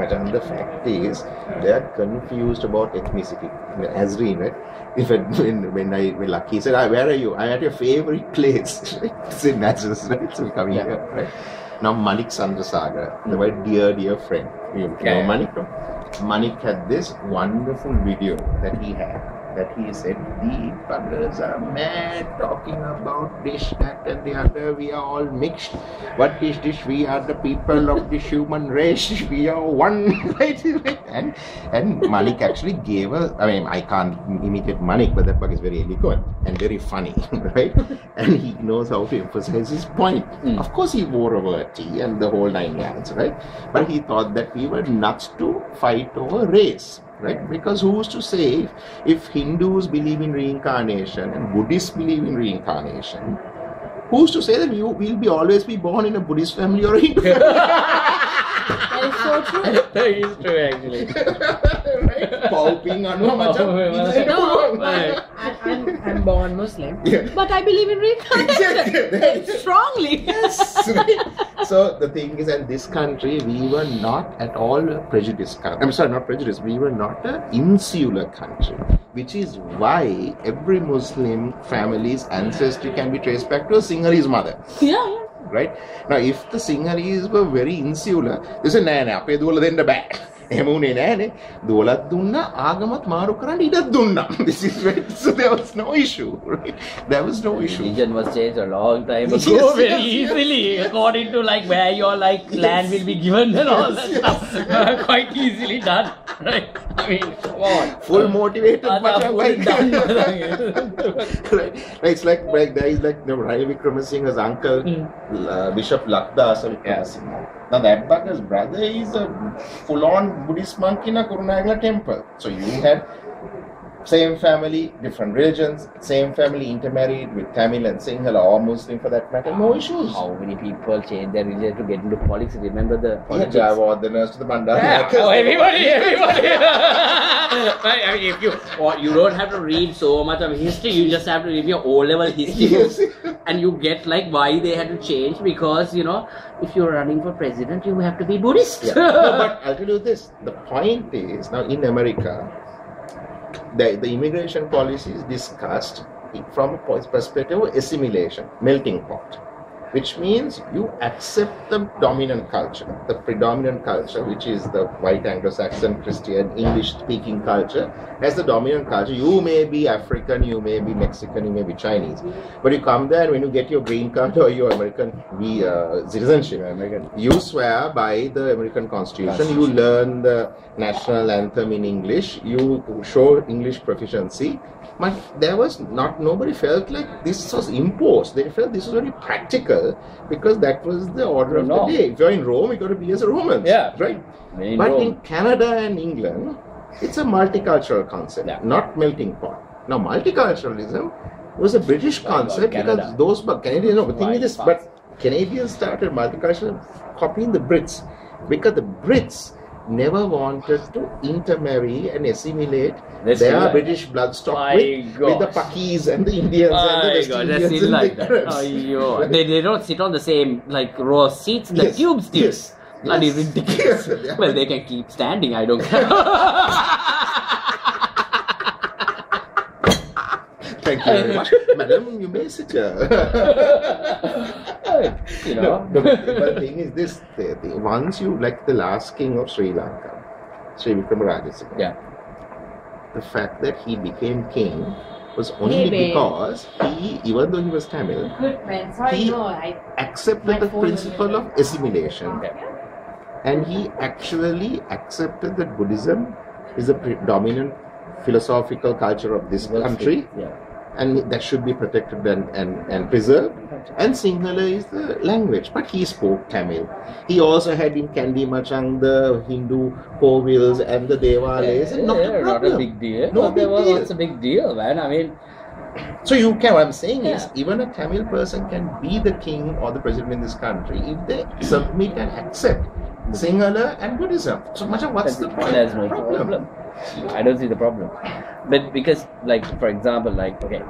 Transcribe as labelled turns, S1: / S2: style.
S1: Majan, the fact is, they are confused about ethnicity. Azreen, right? When Lucky said, where are you? I'm at your favorite place. It's in Nazareth, right? So we're coming here, right? Now Manik Sandrasagar, the very dear friend. You know Manik? Manik had this wonderful video that he had. That he said, the brothers are mad talking about this, that and the other, we are all mixed. What is this? We are the people of this human race, we are one. And Manik actually gave us, I mean, I can't imitate Manik, but that bug is very eloquent and very funny, right? And he knows how to emphasize his point. Of course he wore a verti and the whole 9 yards, right? But he thought that we were nuts to fight over race. Right? Because who's to say if Hindus believe in reincarnation and Buddhists believe in reincarnation, who's to say that we will always be born in a Buddhist family or a Hindu family?
S2: That is so true.
S3: That is true, actually.
S1: Right? Pauping
S2: I'm born Muslim, but I believe in reincarnation strongly.
S1: Yes, right. So the thing is, in this country, we were not at all a prejudiced country. I'm sorry, not prejudiced. We were not an insular country, which is why every Muslim family's ancestry can be traced back to a Sinhalese mother.
S2: Yeah.
S1: Right? Now, if the Sinhalese were very insular, they say, "Nah, apne duwala denna bෑ." එහෙම උනේ නෑනේ. දුවලත් දුන්නා, ආගමත් මාරු කරන්න ඉඩක් දුන්නා. This is right. So there was no issue, right? There was no issue.
S3: Religion was changed a long time ago, very easily, according to like where your like land will be given and all that stuff. Quite easily done, right? I mean, come on.
S1: Full motivated, but like right. It's like there is like Rai Vikramasinghe's uncle, Bishop Lakdas Vikramasinghe. Now that bugger's brother is a full-on Buddhist monk in a Kurunagala temple. So you had same family, different religions, same family intermarried with Tamil and Sinhala or Muslim for that matter, no issues.
S3: How many people change their religion to get into politics? Remember the politics?
S1: Yeah, Javadaners to the Mandala.
S3: Yeah, everybody. Right? I mean, if you don't have to read so much of history, you just have to read your O-level history books, and you get like why they had to change, because you know, if you're running for president, you have to be Buddhist.
S1: Yeah. No, but I'll tell you this, the point is, now in America, the immigration policy is discussed from a perspective of assimilation, melting pot, which means you accept the dominant culture, the predominant culture, which is the white Anglo-Saxon, Christian, English-speaking culture, as the dominant culture. You may be African, you may be Mexican, you may be Chinese, but you come there and when you get your green card or your American citizenship, you swear by the American Constitution, you learn the national anthem in English, you show English proficiency. But there was nobody felt like this was imposed. They felt this was very practical because that was the order of the day. If you're in Rome, you got to be as a Roman.
S3: Yeah.
S1: Right? But in Canada and England, it's a multicultural concept, not melting pot. Now, multiculturalism was a British concept because those Canadians, no, the thing is this, but Canadians started multiculturalism copying the Brits because the Brits never wanted to intermarry and assimilate their British bloodstock with the Pakis and the Indians and the West Indians and
S3: like
S1: the Arabs.
S3: Right? They don't sit on the same like row of seats. The cube still.
S1: Yes.
S3: Bloody ridiculous.
S1: Yes.
S3: Well, they can keep standing. I don't care.
S1: Thank you very much, madam. You may sit here.
S3: You know.
S1: But the thing is this: once you, like the last king of Sri Lanka, Sri Vikramarajasinghe.
S3: Yeah.
S1: The fact that he became king was only because he, even though he was Tamil, he accepted the principle of assimilation. And he actually accepted that Buddhism is the dominant philosophical culture of this country.
S3: Yeah.
S1: And that should be protected and preserved. And Sinhala is the language, but he spoke Tamil. He also had in Kandi Machang the Hindu Kovils and the Devales.
S3: Not a big deal.
S1: No big deal.
S3: It's a big deal, man. I mean,
S1: so you can. What I'm saying is, even a Tamil person can be the king or the president in this country if they submit and accept Sinhala and Buddhism. So much of what's the point?
S3: There's no problem. I don't see the problem. But because, like, for example, like, okay,